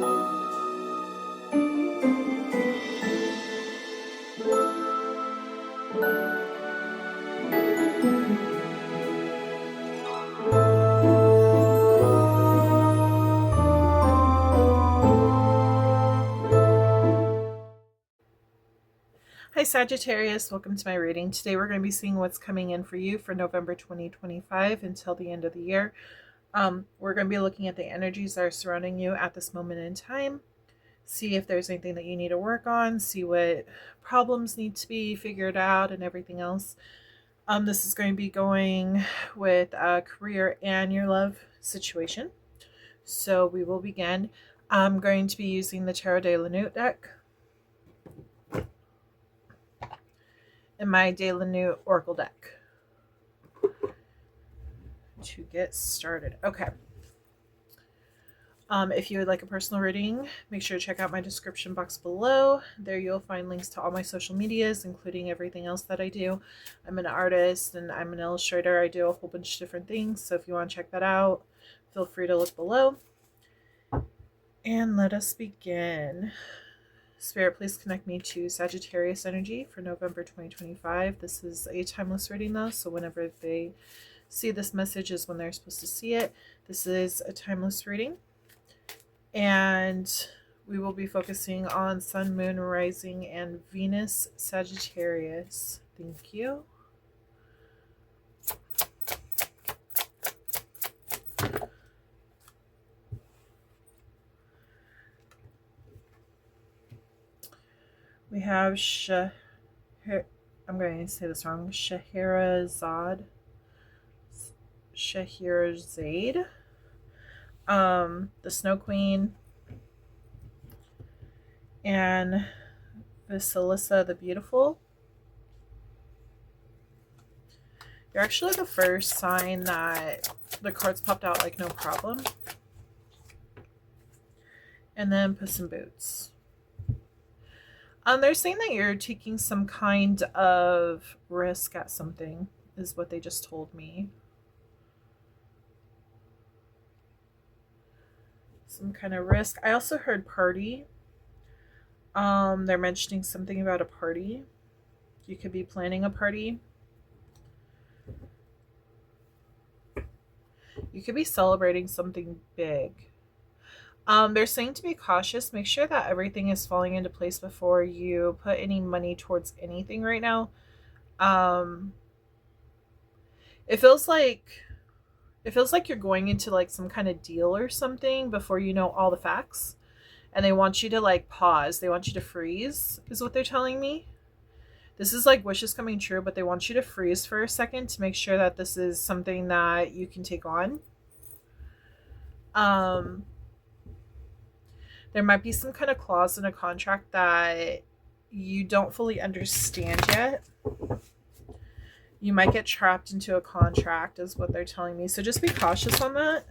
Hi Sagittarius, welcome to my reading. Today we're going to be seeing what's coming in for you for November 2025 until the end of the year. We're going to be looking at the energies that are surrounding you at this moment in time. See if there's anything that you need to work on, see what problems need to be figured out and everything else. This is going to be going with a career and your love situation. So we will begin. I'm going to be using the Tarot de la Nuit deck and my De la Nuit Oracle deck to get started. Okay. If you would like a personal reading, make sure to check out my description box below. There you'll find links to all my social medias, including everything else that I do. I'm an artist and I'm an illustrator. I do a whole bunch of different things. So if you want to check that out, feel free to look below. And let us begin. Spirit, please connect me to Sagittarius energy for November 2025. This is a timeless reading though, so whenever they see this message is when they're supposed to see it. This is a timeless reading. And we will be focusing on Sun, Moon, Rising, and Venus Sagittarius. Thank you. We have I'm going to say this wrong. Scheherazade. The Snow Queen, and Vasilisa the Beautiful. You're actually the first sign that the cards popped out like no problem. And then Puss in Boots. They're saying that you're taking some kind of risk at something, is what they just told me. Some kind of risk. I also heard party. They're mentioning something about a party. You could be planning a party. You could be celebrating something big. They're saying to be cautious. Make sure that everything is falling into place before you put any money towards anything right now. It feels like you're going into like some kind of deal or something before you know all the facts. And they want you to like pause. They want you to freeze, is what they're telling me. This is like wishes coming true, but they want you to freeze for a second to make sure that this is something that you can take on. There might be some kind of clause in a contract that you don't fully understand yet. You might get trapped into a contract, is what they're telling me. So just be cautious on that.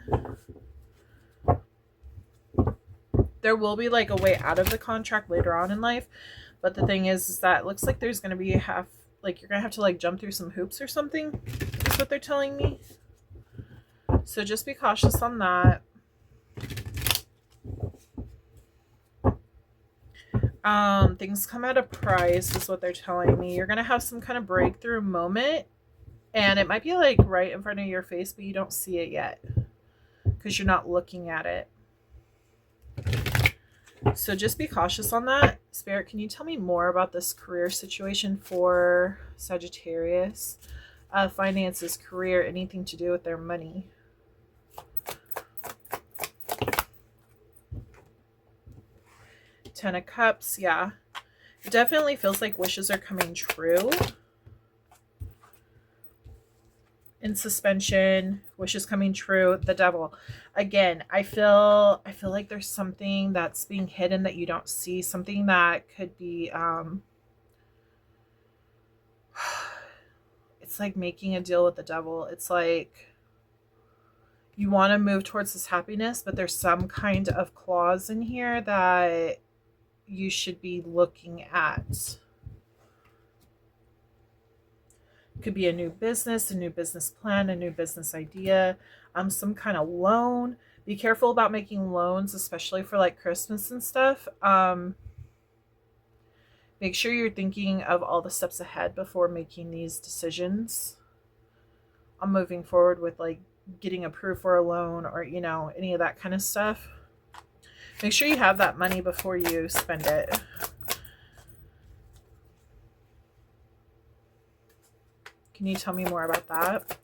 There will be like a way out of the contract later on in life. But the thing is that it looks like there's going to be you're going to have to like jump through some hoops or something, is what they're telling me. So just be cautious on that. Things come at a price, is what they're telling me. You're going to have some kind of breakthrough moment. And it might be like right in front of your face, but you don't see it yet because you're not looking at it. So just be cautious on that. Spirit, can you tell me more about this career situation for Sagittarius? Finances, career, anything to do with their money. Ten of Cups, yeah. It definitely feels like wishes are coming true. In suspension, wishes coming true. The Devil. Again, I feel like there's something that's being hidden that you don't see. Something that could be it's like making a deal with the devil. It's like you want to move towards this happiness, but there's some kind of clause in here that you should be looking at. Could be a new business plan, a new business idea, some kind of loan, Be careful about making loans, especially for like Christmas and stuff. Make sure you're thinking of all the steps ahead before making these decisions. I'm moving forward with like getting approved for a loan or, you know, any of that kind of stuff. Make sure you have that money before you spend it. Can you tell me more about that?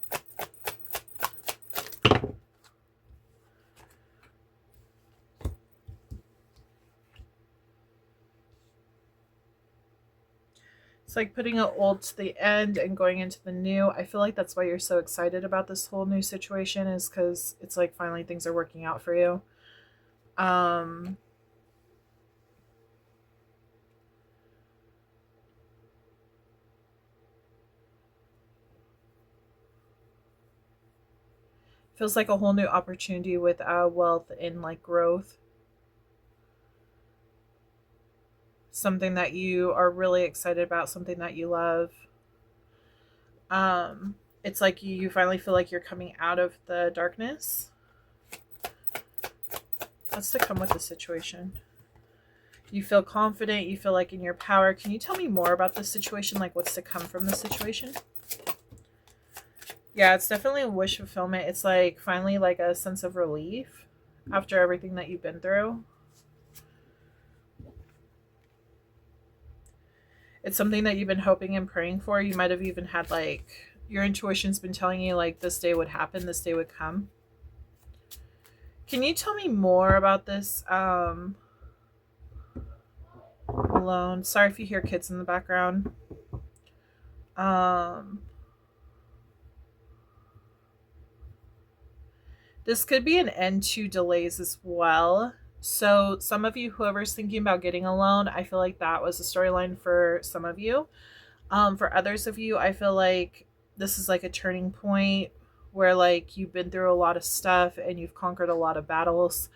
It's like putting an old to the end and going into the new. I feel like that's why you're so excited about this whole new situation, is because it's like finally things are working out for you. Feels like a whole new opportunity with wealth and like growth. Something that you are really excited about, something that you love. It's like you finally feel like you're coming out of the darkness. What's to come with the situation? You feel confident, you feel like in your power. Can you tell me more about this situation? Like what's to come from the situation? Yeah, it's definitely a wish fulfillment. It's like finally like a sense of relief after everything that you've been through. It's something that you've been hoping and praying for. You might have even had like your intuition's been telling you like this day would happen, this day would come. Can you tell me more about this loan? Sorry if you hear kids in the background. This could be an end to delays as well. So some of you, whoever's thinking about getting a loan, I feel like that was a storyline for some of you. For others of you, I feel like this is like a turning point where like you've been through a lot of stuff and you've conquered a lot of battles,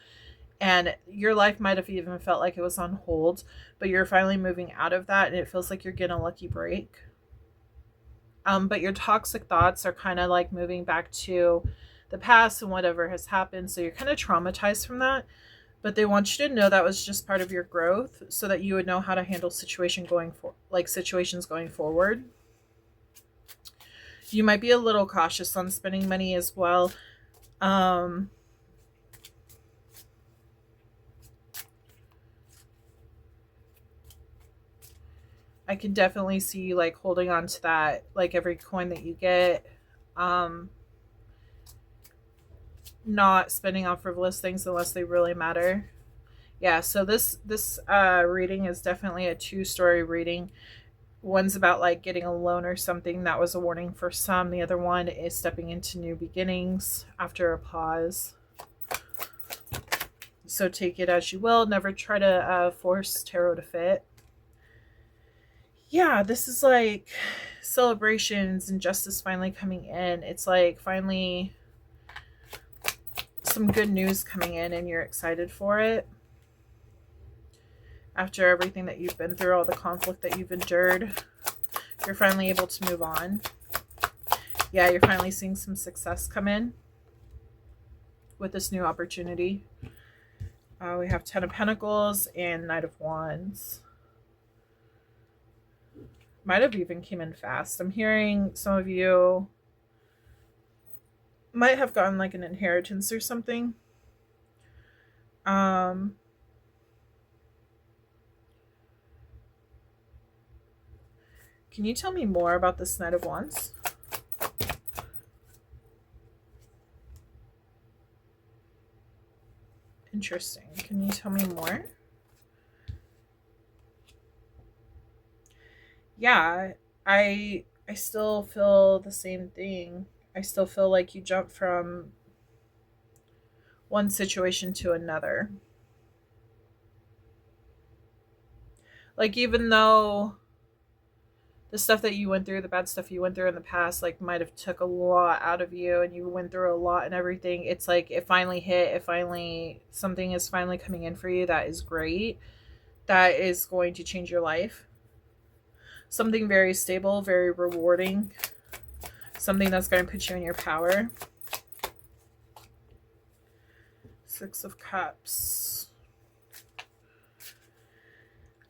and your life might have even felt like it was on hold, but you're finally moving out of that and it feels like you're getting a lucky break. But your toxic thoughts are kind of like moving back to the past and whatever has happened. So you're kind of traumatized from that, but they want you to know that was just part of your growth so that you would know how to handle situations going forward. You might be a little cautious on spending money as well. I can definitely see you like holding on to that, like every coin that you get. Not spending on frivolous things unless they really matter. Yeah, so this reading is definitely a two-story reading. One's about like getting a loan or something. That was a warning for some. The other one is stepping into new beginnings after a pause. So take it as you will. Never try to force tarot to fit. Yeah, this is like celebrations and justice finally coming in. It's like finally some good news coming in and you're excited for it. After everything that you've been through, all the conflict that you've endured, you're finally able to move on. Yeah, you're finally seeing some success come in with this new opportunity. We have 10 of Pentacles and Knight of Wands. Might have even came in fast. I'm hearing some of you might have gotten like an inheritance or something. Can you tell me more about this Knight of Wands? Interesting. Can you tell me more? Yeah, I still feel the same thing. I still feel like you jump from one situation to another. Like even though the stuff that you went through, the bad stuff you went through in the past, like might have took a lot out of you and you went through a lot and everything. It's like it finally hit, something is finally coming in for you that is great. That is going to change your life. Something very stable, very rewarding. Something that's going to put you in your power. Six of Cups.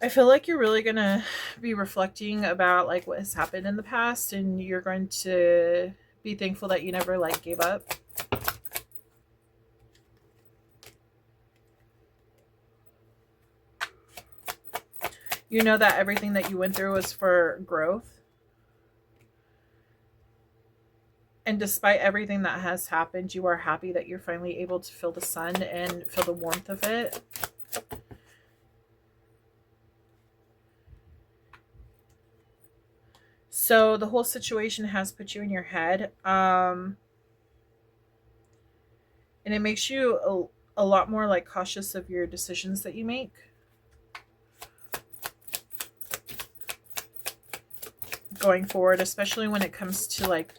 I feel like you're really going to be reflecting about like what has happened in the past, and you're going to be thankful that you never like gave up. You know that everything that you went through was for growth. And despite everything that has happened, you are happy that you're finally able to feel the sun and feel the warmth of it. So the whole situation has put you in your head. And it makes you a lot more like cautious of your decisions that you make. Going forward, especially when it comes to like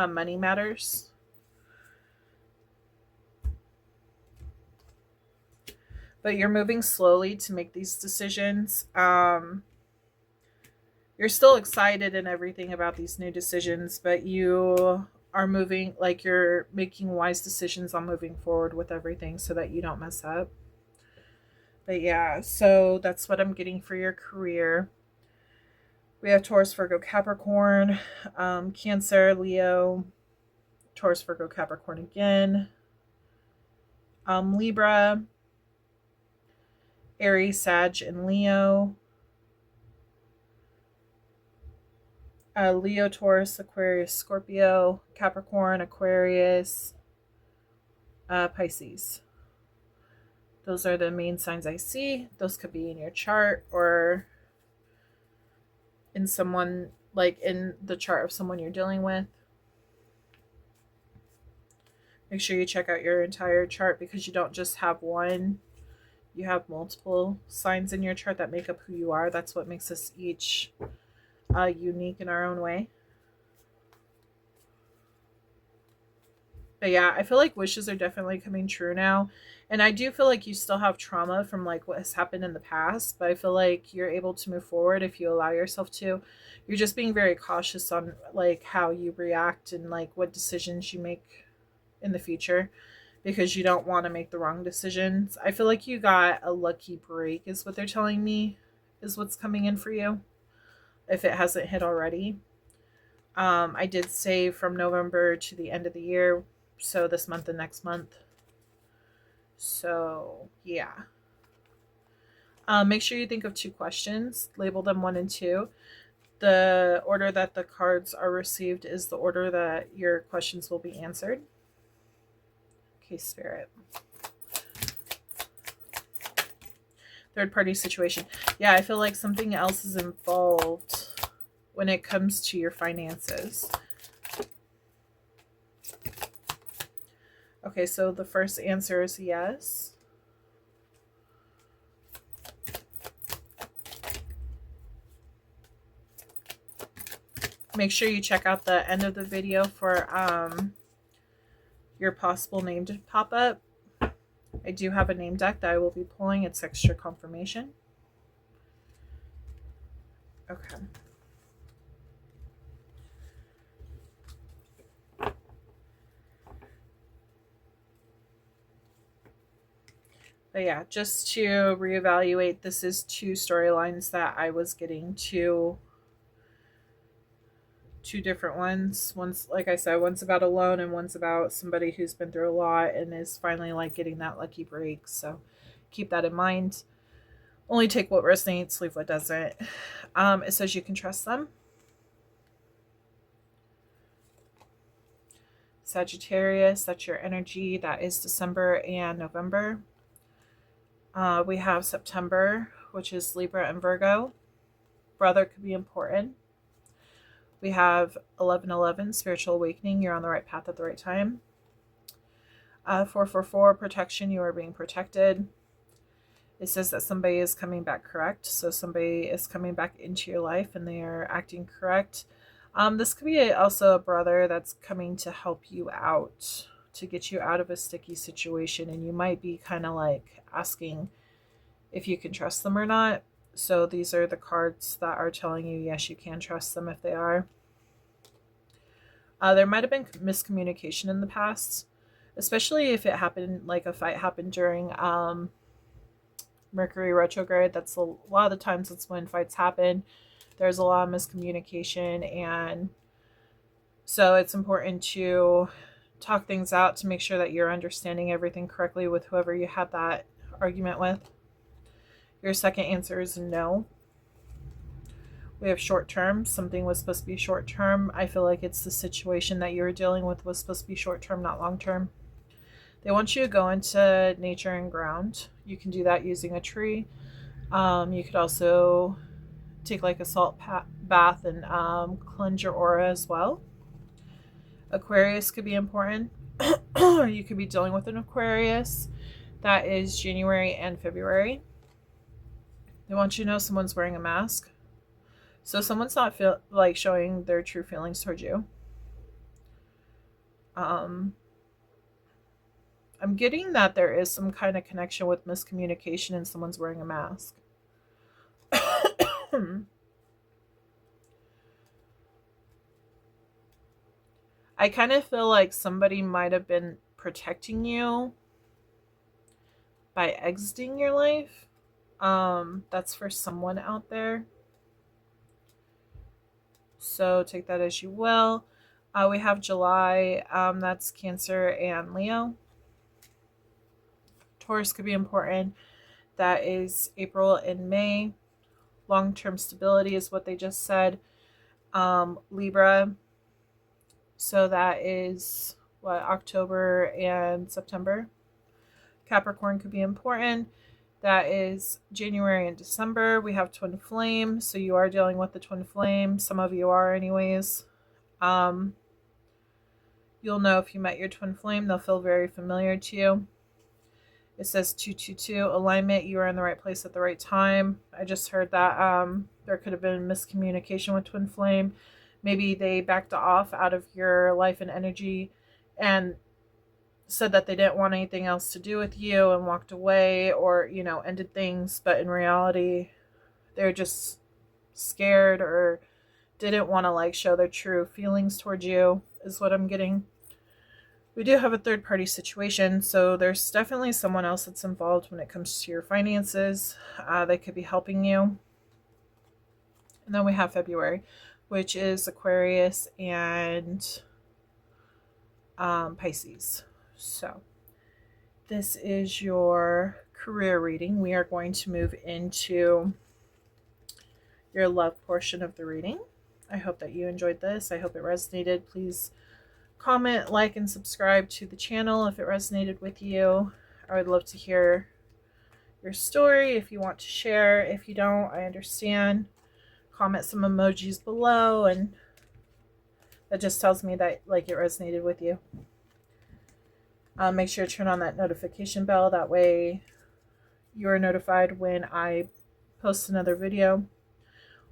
money matters. But you're moving slowly to make these decisions. You're still excited and everything about these new decisions, but you are moving, like you're making wise decisions on moving forward with everything so that you don't mess up. But yeah, so that's what I'm getting for your career. We have Taurus, Virgo, Capricorn, Cancer, Leo, Taurus, Virgo, Capricorn again, Libra, Aries, Sag, and Leo. Leo, Taurus, Aquarius, Scorpio, Capricorn, Aquarius, Pisces. Those are the main signs I see. Those could be in your chart or in someone, like in the chart of someone you're dealing with. Make sure you check out your entire chart because you don't just have one. You have multiple signs in your chart that make up who you are. That's what makes us each unique in our own way. But yeah, I feel like wishes are definitely coming true now. And I do feel like you still have trauma from like what has happened in the past, but I feel like you're able to move forward if you allow yourself to. You're just being very cautious on like how you react and like what decisions you make in the future because you don't want to make the wrong decisions. I feel like you got a lucky break is what they're telling me is what's coming in for you if it hasn't hit already. I did say from November to the end of the year, so this month and next month. So yeah, make sure you think of 2 questions, label them 1 and 2. The order that the cards are received is the order that your questions will be answered. Okay, Spirit. Third party situation. Yeah, I feel like something else is involved when it comes to your finances. Okay, so the first answer is yes. Make sure you check out the end of the video for your possible name to pop up. I do have a name deck that I will be pulling. It's extra confirmation. Okay. But yeah, just to reevaluate, this is 2 storylines that I was getting to. 2 different ones. One's, like I said, one's about a loan and one's about somebody who's been through a lot and is finally like getting that lucky break. So keep that in mind. Only take what resonates, leave what doesn't. It says you can trust them. Sagittarius, that's your energy. That is December and November. We have September, which is Libra and Virgo. Brother could be important. We have 1111, spiritual awakening. You're on the right path at the right time. 444, protection. You are being protected. It says that somebody is coming back correct. So somebody is coming back into your life and they are acting correct. This could be also a brother that's coming to help you out, to get you out of a sticky situation. And you might be kind of like asking if you can trust them or not. So these are the cards that are telling you, yes, you can trust them if they are. There might have been miscommunication in the past especially if it happened, like a fight happened during Mercury retrograde. That's a lot of the times that's when fights happen. There's a lot of miscommunication, and so it's important to talk things out to make sure that you're understanding everything correctly with whoever you had that argument with. Your second answer is no. We have short term. Something was supposed to be short term. I feel like it's the situation that you were dealing with was supposed to be short term, not long term. They want you to go into nature and ground. You can do that using a tree. You could also take like a salt bath and cleanse your aura as well. Aquarius could be important. You could be dealing with an Aquarius. That is January and February. They want you to know someone's wearing a mask. So someone's not showing their true feelings towards you. I'm getting that there is some kind of connection with miscommunication and someone's wearing a mask. I kind of feel like somebody might have been protecting you by exiting your life. That's for someone out there. So take that as you will. We have July. That's Cancer and Leo. Taurus could be important. That is April and May. Long-term stability is what they just said. Libra. So that is October and September. Capricorn could be important. That is January and December. We have twin flame. So you are dealing with the twin flame. Some of you are anyways. You'll know if you met your twin flame. They'll feel very familiar to you. It says 222 alignment. You are in the right place at the right time. I just heard that there could have been miscommunication with twin flame. Maybe they backed off out of your life and energy and said that they didn't want anything else to do with you and walked away, or, ended things. But in reality, they're just scared or didn't want to show their true feelings towards you, is what I'm getting. We do have a third party situation, so there's definitely someone else that's involved when it comes to your finances. They could be helping you. And then we have February, which is Aquarius and Pisces. So this is your career reading. We are going to move into your love portion of the reading. I hope that you enjoyed this. I hope it resonated. Please comment, like, and subscribe to the channel if it resonated with you. I would love to hear your story if you want to share. If you don't, I understand. Comment some emojis below, and that just tells me that it resonated with you. Make sure to turn on that notification bell. That way you are notified when I post another video.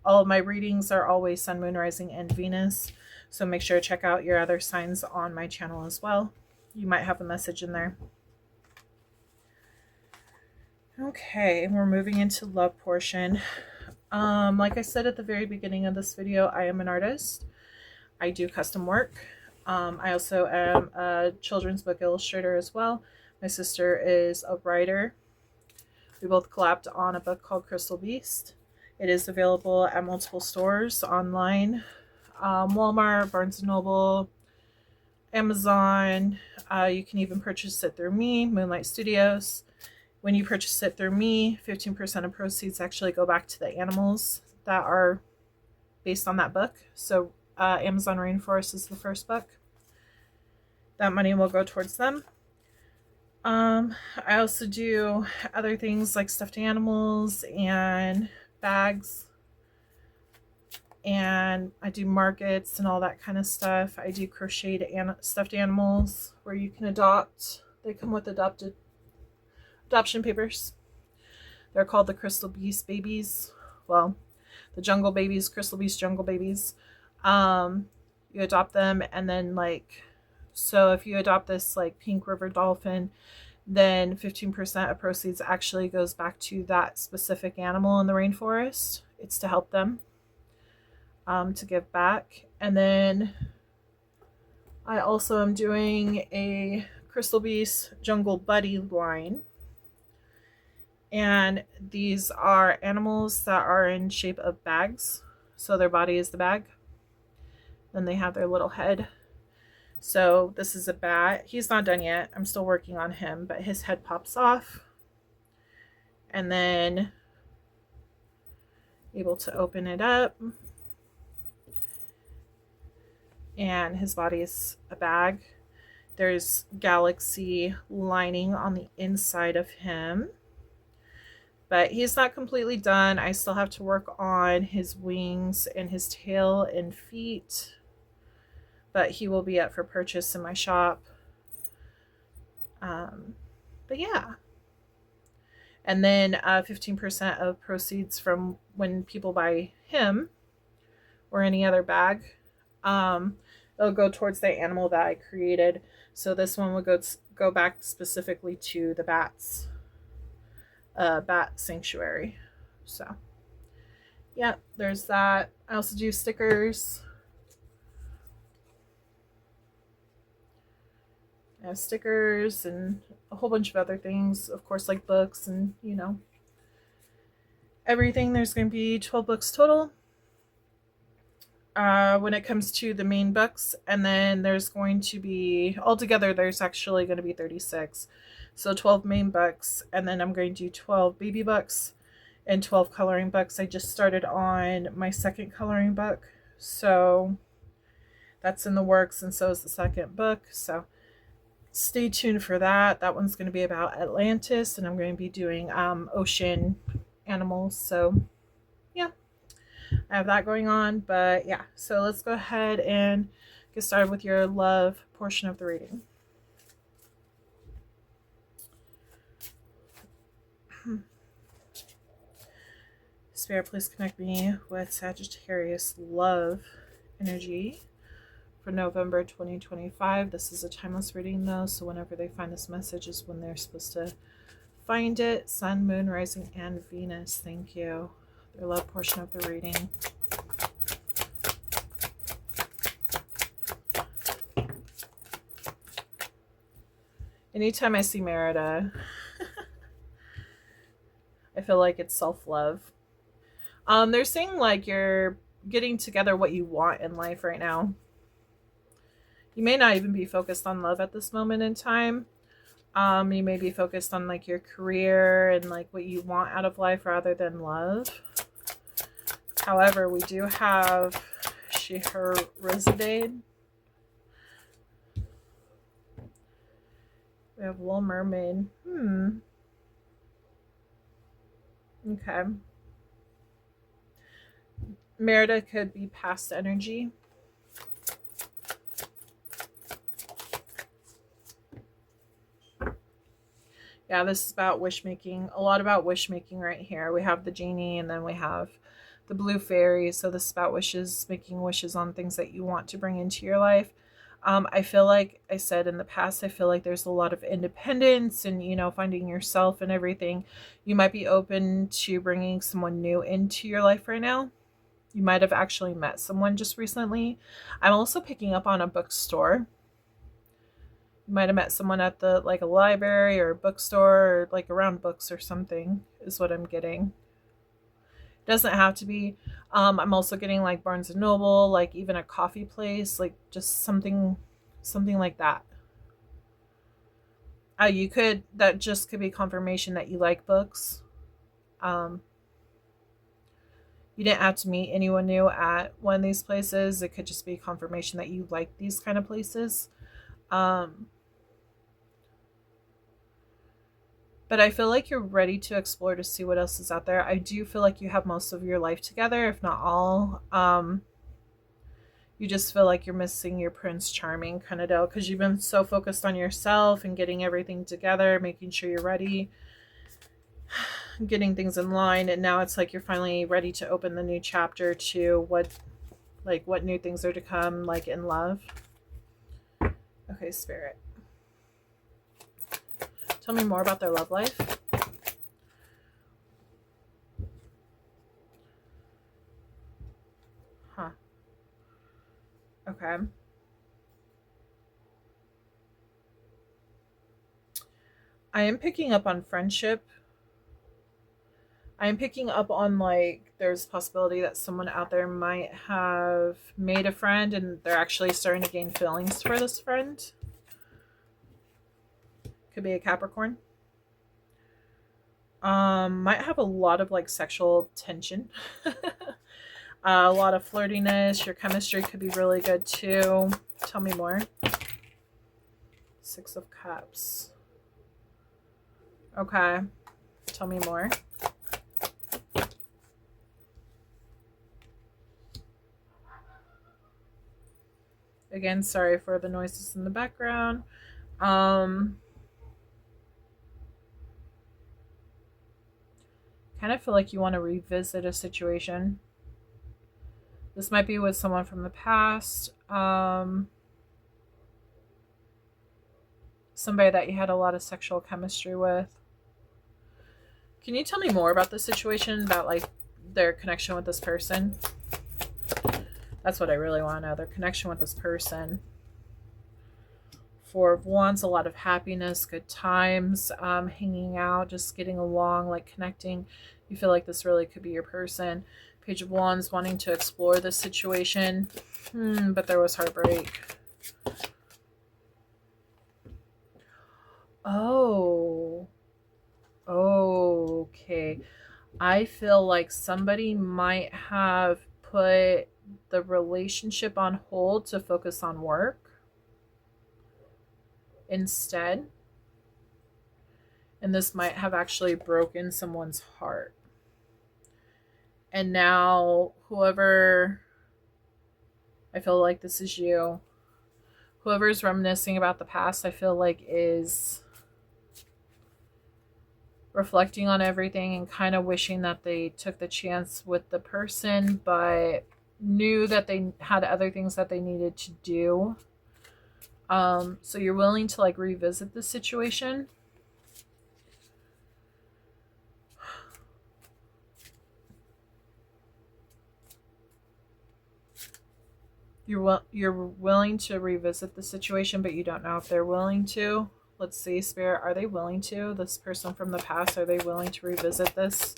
All of my readings are always Sun, Moon, Rising, and Venus. So make sure to check out your other signs on my channel as well. You might have a message in there. Okay, we're moving into love portion. Like I said at the very beginning of this video, I am an artist. I do custom work. I also am a children's book illustrator as well. My sister is a writer. We both collabed on a book called Crystal Beast. It is available at multiple stores online. Walmart, Barnes & Noble, Amazon. You can even purchase it through me, Moonlight Studios. When you purchase it through me, 15% of proceeds actually go back to the animals that are based on that book. So Amazon Rainforest is the first book. That money will go towards them. I also do other things like stuffed animals and bags. And I do markets and all that kind of stuff. I do crocheted stuffed animals where you can adopt. They come with adoption papers. They're called the Crystal Beast babies. Well, the Jungle Babies, Crystal Beast Jungle Babies. You adopt them, and then so if you adopt this pink river dolphin, then 15% of proceeds actually goes back to that specific animal in the rainforest. It's to help them, to give back. And then I also am doing a Crystal Beast Jungle Buddy line. And these are animals that are in shape of bags. So their body is the bag. Then they have their little head. So this is a bat. He's not done yet. I'm still working on him, but his head pops off. And then able to open it up. And his body is a bag. There's galaxy lining on the inside of him. But he's not completely done. I still have to work on his wings and his tail and feet. But he will be up for purchase in my shop. But yeah. And then 15% of proceeds from when people buy him or any other bag, it'll go towards the animal that I created. So this one would go back specifically to the bats. Bat sanctuary. So yeah, there's that. I also do stickers. I have stickers and a whole bunch of other things, of course, like books and everything. There's going to be 12 books total when it comes to the main books, and then there's going to be altogether there's actually going to be 36. So 12 main books, and then I'm going to do 12 baby books and 12 coloring books. I just started on my second coloring book, so that's in the works, and so is the second book. So stay tuned for that. That one's going to be about Atlantis, and I'm going to be doing ocean animals. So yeah, I have that going on. But yeah, so let's go ahead and get started with your love portion of the reading. Spirit, please connect me with Sagittarius love energy for November 2025. This is a timeless reading though, so whenever they find this message is when they're supposed to find it. Sun, Moon, Rising, and Venus. Thank you. Their love portion of the reading. Anytime I see Merida, I feel like it's self-love. They're saying like you're getting together what you want in life right now. You may not even be focused on love at this moment in time. You may be focused on like your career and like what you want out of life rather than love. However, we do have her Risidade. We have Little Mermaid. Okay. Merida could be past energy. Yeah, this is about wish making. A lot about wish making right here. We have the genie and then we have the blue fairy. So this is about wishes, making wishes on things that you want to bring into your life. I feel like I said in the past, I feel like there's a lot of independence and, finding yourself and everything. You might be open to bringing someone new into your life right now. You might have actually met someone just recently. I'm also picking up on a bookstore. You might have met someone at a library or a bookstore or like around books or something is what I'm getting. Doesn't have to be. I'm also getting like Barnes and Noble, like even a coffee place, like just something like that. That just could be confirmation that you like books. You didn't have to meet anyone new at one of these places. It could just be confirmation that you like these kind of places. But I feel like you're ready to explore to see what else is out there. I do feel like you have most of your life together, if not all. You just feel like you're missing your Prince Charming kind of deal because you've been so focused on yourself and getting everything together, making sure you're ready, getting things in line. And now it's like you're finally ready to open the new chapter to what new things are to come, like in love. Okay, Spirit. Tell me more about their love life. Huh. Okay. I am picking up on friendship. I am picking up on, like, there's a possibility that someone out there might have made a friend and they're actually starting to gain feelings for this friend. Could be a Capricorn. Might have a lot of like sexual tension. A lot of flirtiness. Your chemistry could be really good too. Tell me more. Six of Cups. Okay. Tell me more. Again, sorry for the noises in the background. Kind of feel like you want to revisit a situation. This might be with someone from the past. Somebody that you had a lot of sexual chemistry with. Can you tell me more about the situation, about like their connection with this person? That's what I really want to know. Their connection with this person. Four of Wands, a lot of happiness, good times, hanging out, just getting along, like connecting. You feel like this really could be your person. Page of Wands, wanting to explore this situation. But there was heartbreak. Oh. Okay. I feel like somebody might have put the relationship on hold to focus on work instead. And this might have actually broken someone's heart. And now whoever, I feel like this is you, whoever's reminiscing about the past, I feel like is reflecting on everything and kind of wishing that they took the chance with the person, but knew that they had other things that they needed to do. So you're willing to like revisit the situation. You're willing to revisit the situation, but you don't know if they're willing to. Let's see, Spirit, are they willing to? This person from the past, are they willing to revisit this?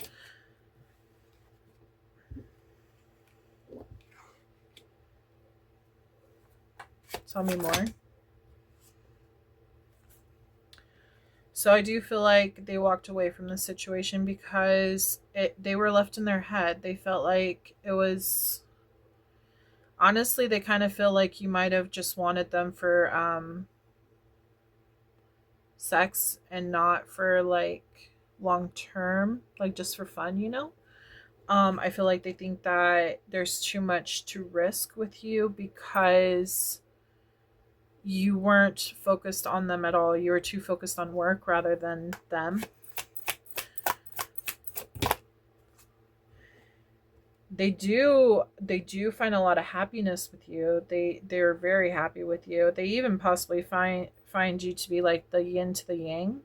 Tell me more. So I do feel like they walked away from the situation because they were left in their head. They felt like it was... Honestly, they kind of feel like you might have just wanted them for sex and not for like long term, like just for fun, you know? I feel like they think that there's too much to risk with you because you weren't focused on them at all. You were too focused on work rather than them. They do find a lot of happiness with you. They're very happy with you. They even possibly find you to be like the yin to the yang.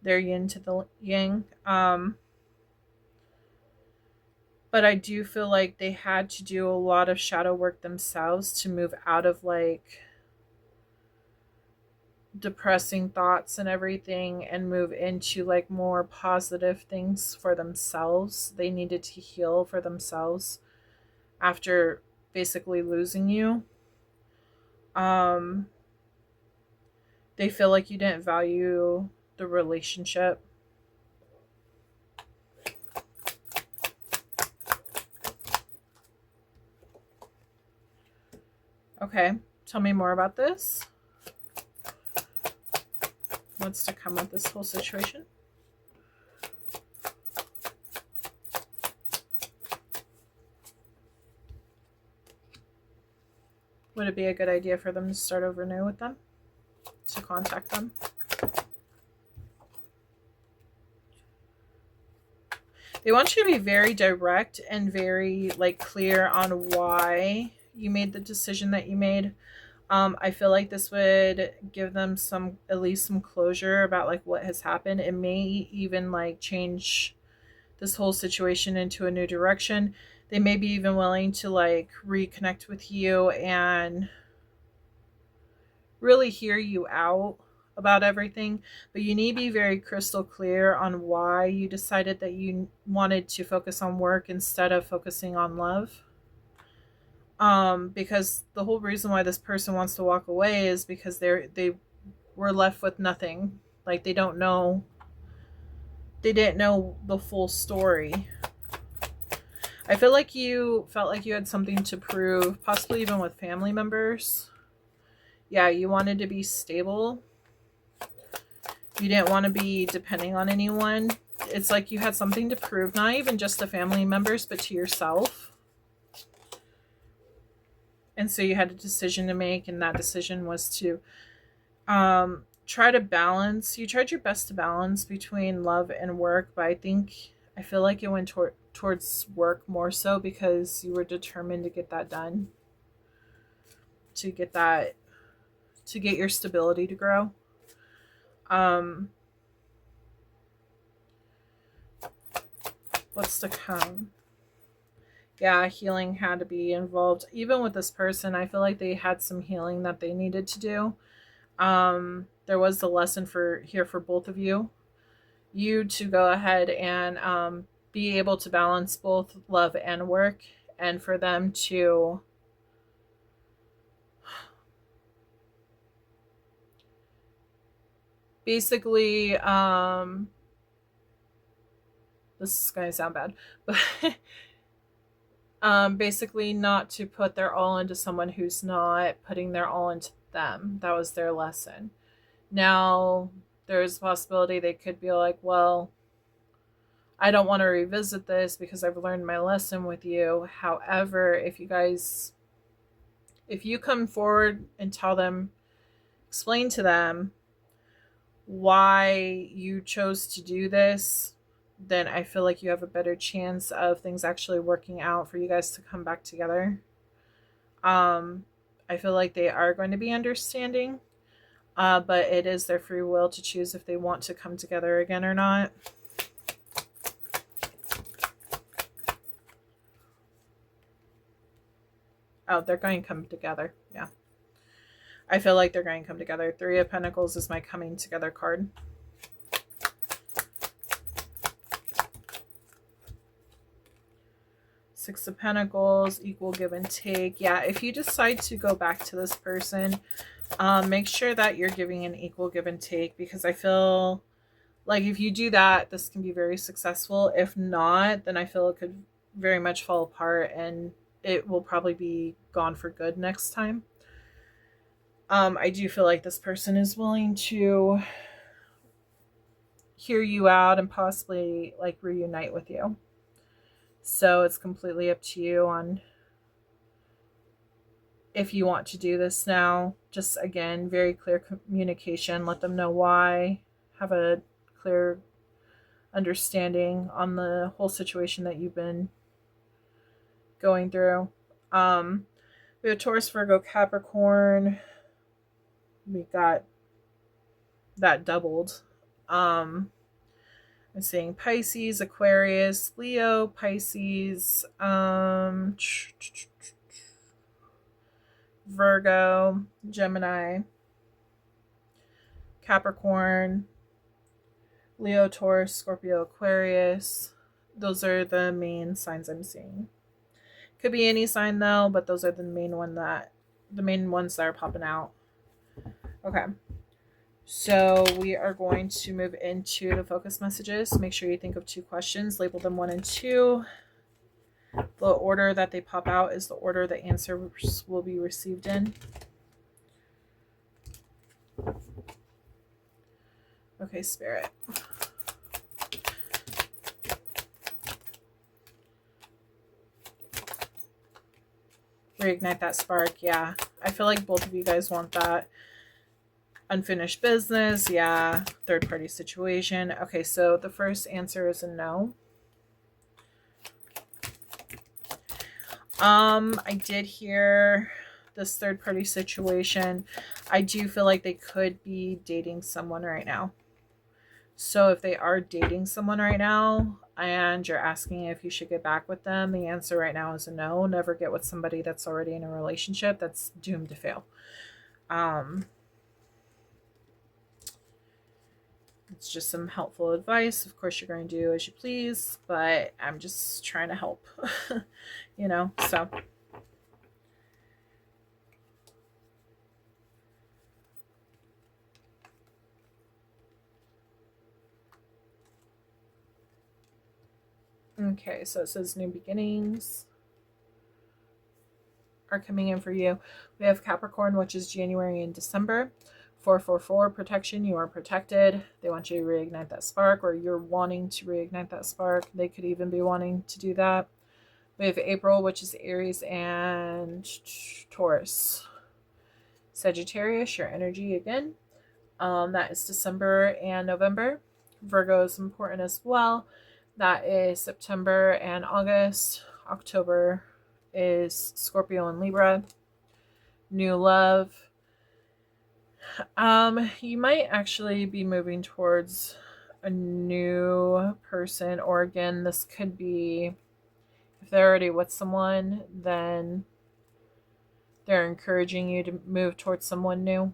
They're yin to the yang. But I do feel like they had to do a lot of shadow work themselves to move out of like depressing thoughts and everything and move into like more positive things for themselves. They needed to heal for themselves after basically losing you. They feel like you didn't value the relationship. Okay, tell me more about this. What's to come with this whole situation? Would it be a good idea for them to start over new with them? To contact them? They want you to be very direct and very like clear on why you made the decision that you made. I feel like this would give them at least some closure about like what has happened. It may even like change this whole situation into a new direction. They may be even willing to like reconnect with you and really hear you out about everything, but you need to be very crystal clear on why you decided that you wanted to focus on work instead of focusing on love. Because the whole reason why this person wants to walk away is because they were left with nothing. Like they didn't know the full story. I feel like you felt like you had something to prove, possibly even with family members. Yeah, you wanted to be stable. You didn't want to be depending on anyone. It's like you had something to prove, not even just to family members, but to yourself. And so you had a decision to make, and that decision was to try to balance. You tried your best to balance between love and work, but I feel like it went towards work more so because you were determined to get that done, to get your stability to grow. What's to come? Yeah, healing had to be involved. Even with this person, I feel like they had some healing that they needed to do. There was the lesson for both of you. You to go ahead and be able to balance both love and work, and for them to basically this is going to sound bad, but basically not to put their all into someone who's not putting their all into them. That was their lesson. Now there's a possibility they could be like, well, I don't want to revisit this because I've learned my lesson with you. However, if you come forward and explain to them why you chose to do this, then I feel like you have a better chance of things actually working out for you guys to come back together. I feel like they are going to be understanding, but it is their free will to choose if they want to come together again or not. Oh, they're going to come together. Yeah. I feel like they're going to come together. 3 of Pentacles is my coming together card. Six of Pentacles, equal give and take. Yeah, if you decide to go back to this person, make sure that you're giving an equal give and take, because I feel like if you do that, this can be very successful. If not, then I feel it could very much fall apart and it will probably be gone for good next time. I do feel like this person is willing to hear you out and possibly like reunite with you. So it's completely up to you on if you want to do this now. Just again, very clear communication. Let them know why. Have a clear understanding on the whole situation that you've been going through. We have Taurus, Virgo, Capricorn. We got that doubled. I'm seeing Pisces, Aquarius, Leo, Pisces, Virgo, Gemini, Capricorn, Leo, Taurus, Scorpio, Aquarius. Those are the main signs I'm seeing. Could be any sign though, but those are the main ones that are popping out. Okay. So we are going to move into the focus messages. Make sure you think of 2 questions. Label them 1 and 2. The order that they pop out is the order the answers will be received in. Okay, Spirit. Reignite that spark. Yeah. I feel like both of you guys want that. Unfinished business. Yeah. Third party situation. Okay, so the first answer is a no. I did hear this third party situation. I do feel like they could be dating someone right now. So if they are dating someone right now and you're asking if you should get back with them, the answer right now is a no. Never get with somebody that's already in a relationship. That's doomed to fail. It's just some helpful advice. Of course, you're going to do as you please, but I'm just trying to help, you know, so. Okay, so it says new beginnings are coming in for you. We have Capricorn, which is January and December. 444 protection. You are protected. They want you to reignite that spark, or you're wanting to reignite that spark. They could even be wanting to do that. We have April, which is Aries and Taurus. Sagittarius, your energy again. That is December and November. Virgo is important as well. That is September and August. October is Scorpio and Libra. New love. You might actually be moving towards a new person, or again, this could be if they're already with someone, then they're encouraging you to move towards someone new.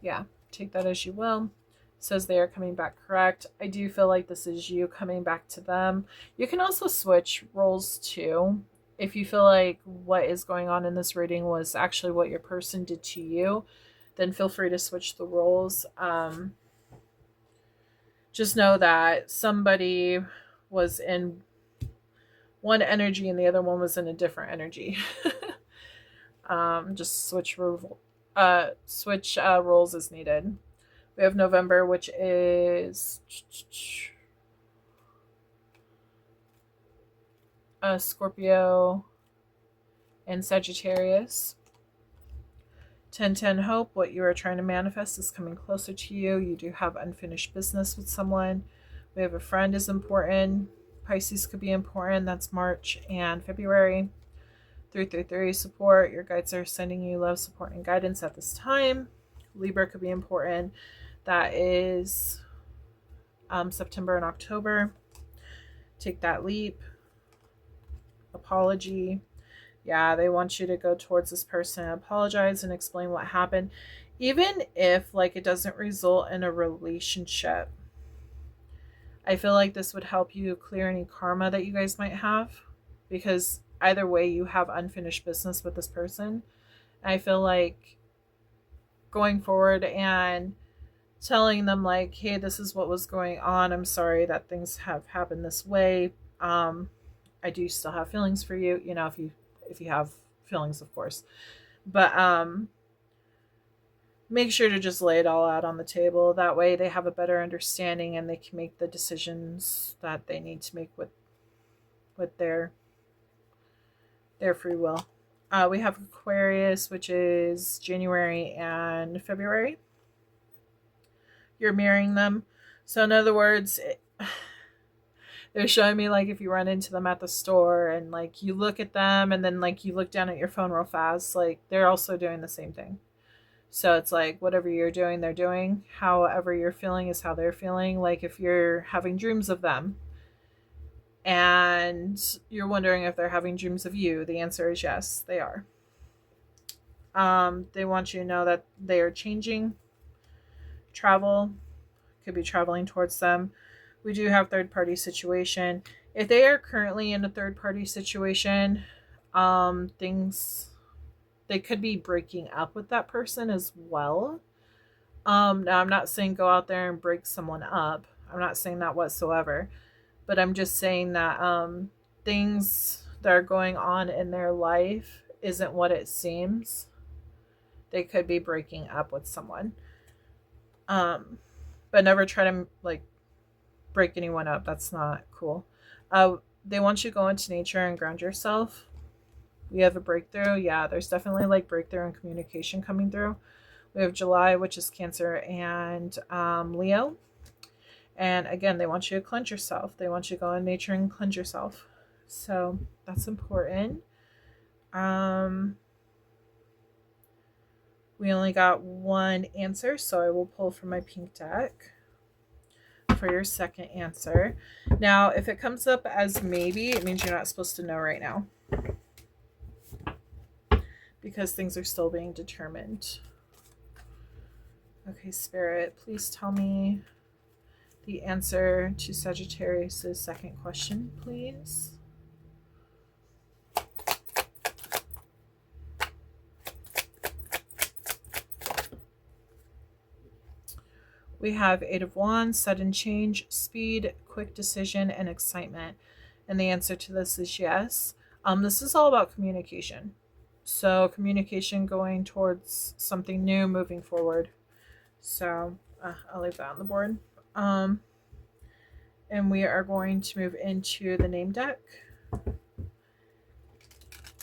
Yeah, take that as you will. Says they are coming back correct. I do feel like this is you coming back to them. You can also switch roles too. If you feel like what is going on in this reading was actually what your person did to you, then feel free to switch the roles. Just know that somebody was in one energy and the other one was in a different energy. Just switch roles as needed. We have November, which is Scorpio and Sagittarius. 10-10 hope. What you are trying to manifest is coming closer to you. You do have unfinished business with someone. We have a friend is important. Pisces could be important. That's March and February. 333 support. Your guides are sending you love, support, and guidance at this time. Libra could be important. That is September and October. Take that leap. Apology. Yeah, they want you to go towards this person and apologize and explain what happened. Even if like it doesn't result in a relationship, I feel like this would help you clear any karma that you guys might have, because either way you have unfinished business with this person. I feel like going forward and telling them like, hey, this is what was going on. I'm sorry that things have happened this way. I do still have feelings for you, you know, if you have feelings, of course. But make sure to just lay it all out on the table. That way they have a better understanding and they can make the decisions that they need to make with their free will. We have Aquarius, which is January and February. You're mirroring them. So in other words, they're showing me like if you run into them at the store and like you look at them and then like you look down at your phone real fast, like they're also doing the same thing. So it's like whatever you're doing, they're doing. However you're feeling is how they're feeling. Like if you're having dreams of them and you're wondering if they're having dreams of you, the answer is yes, they are. They want you to know that they are changing. Travel, could be traveling towards them. We do have third party situation. If they are currently in a third party situation, they could be breaking up with that person as well. Now I'm not saying go out there and break someone up. I'm not saying that whatsoever. But I'm just saying that things that are going on in their life isn't what it seems. They could be breaking up with someone. But never try to like break anyone up. That's not cool. They want you to go into nature and ground yourself. We have a breakthrough. Yeah, there's definitely like breakthrough and communication coming through. We have July, which is Cancer and Leo. And again, they want you to cleanse yourself. They want you to go in nature and cleanse yourself. So that's important. We only got one answer, so I will pull from my pink deck for your second answer. Now, if it comes up as maybe, it means you're not supposed to know right now, because things are still being determined. Okay, Spirit, please tell me the answer to Sagittarius's second question, please. We have Eight of Wands, sudden change, speed, quick decision, and excitement. And the answer to this is yes. This is all about communication. So communication going towards something new, moving forward. So I'll leave that on the board. And we are going to move into the name deck.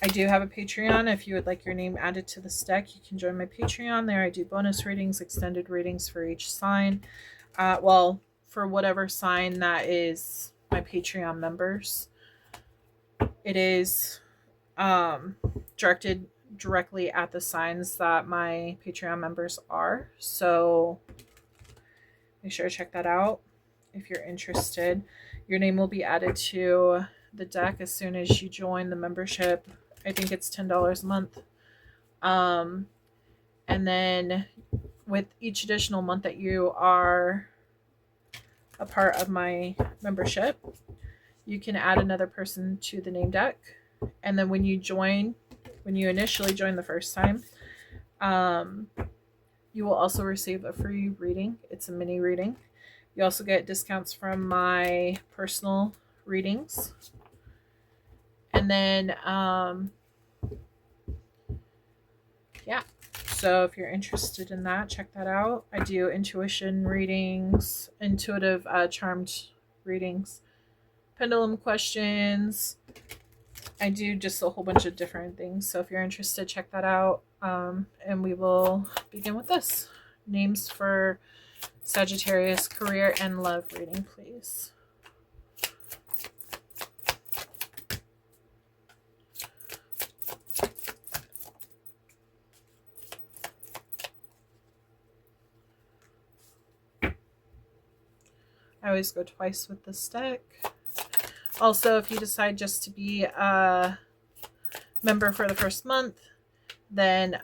I do have a Patreon. If you would like your name added to this deck, you can join my Patreon. There I do bonus readings, extended readings for each sign. Well, for whatever sign that is my Patreon members. It is directed directly at the signs that my Patreon members are. So make sure to check that out if you're interested. Your name will be added to the deck as soon as you join the membership. I think it's $10 a month. And then with each additional month that you are a part of my membership, you can add another person to the name deck. And then when you initially join the first time, you will also receive a free reading. It's a mini reading. You also get discounts from my personal readings. And then, yeah. So if you're interested in that, check that out. I do intuition readings, intuitive charmed readings, pendulum questions. I do just a whole bunch of different things. So if you're interested, check that out. And we will begin with this. Names for Sagittarius career and love reading, please. I always go twice with this deck. Also, if you decide just to be a member for the first month, then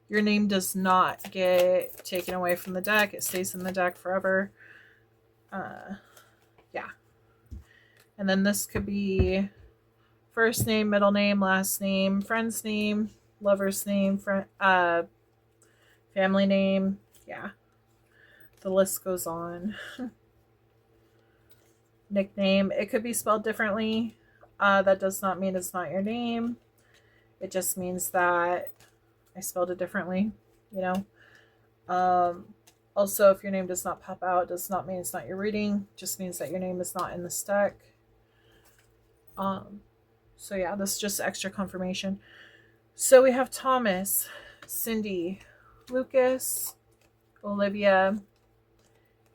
your name does not get taken away from the deck. It stays in the deck forever. Yeah. And then this could be first name, middle name, last name, friend's name, lover's name, family name. Yeah. The list goes on. Nickname. It could be spelled differently. That does not mean it's not your name. It just means that I spelled it differently, you know. Also, if your name does not pop out, it does not mean it's not your reading. It just means that your name is not in this deck. So yeah, this is just extra confirmation. So we have Thomas, Cindy, Lucas, Olivia,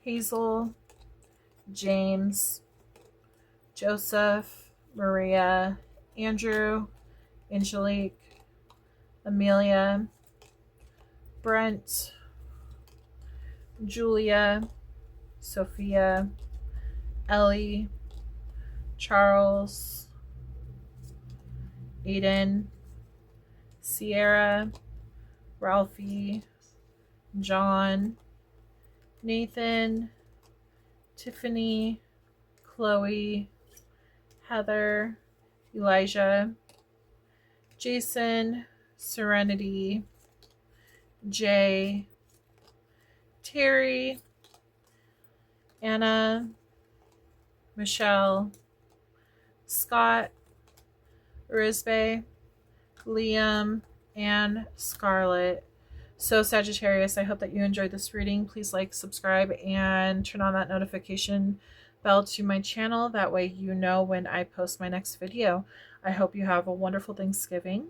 Hazel, James, Joseph, Maria, Andrew, Angelique, Amelia, Brent, Julia, Sophia, Ellie, Charles, Aiden, Sierra, Ralphie, John, Nathan, Tiffany, Chloe, Heather, Elijah, Jason, Serenity, Jay, Terry, Anna, Michelle, Scott, Risbe, Liam, and Scarlett. So Sagittarius, I hope that you enjoyed this reading. Please like, subscribe, and turn on that notification bell to my channel. That way you know when I post my next video. I hope you have a wonderful Thanksgiving.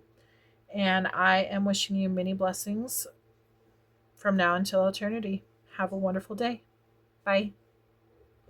And I am wishing you many blessings from now until eternity. Have a wonderful day. Bye.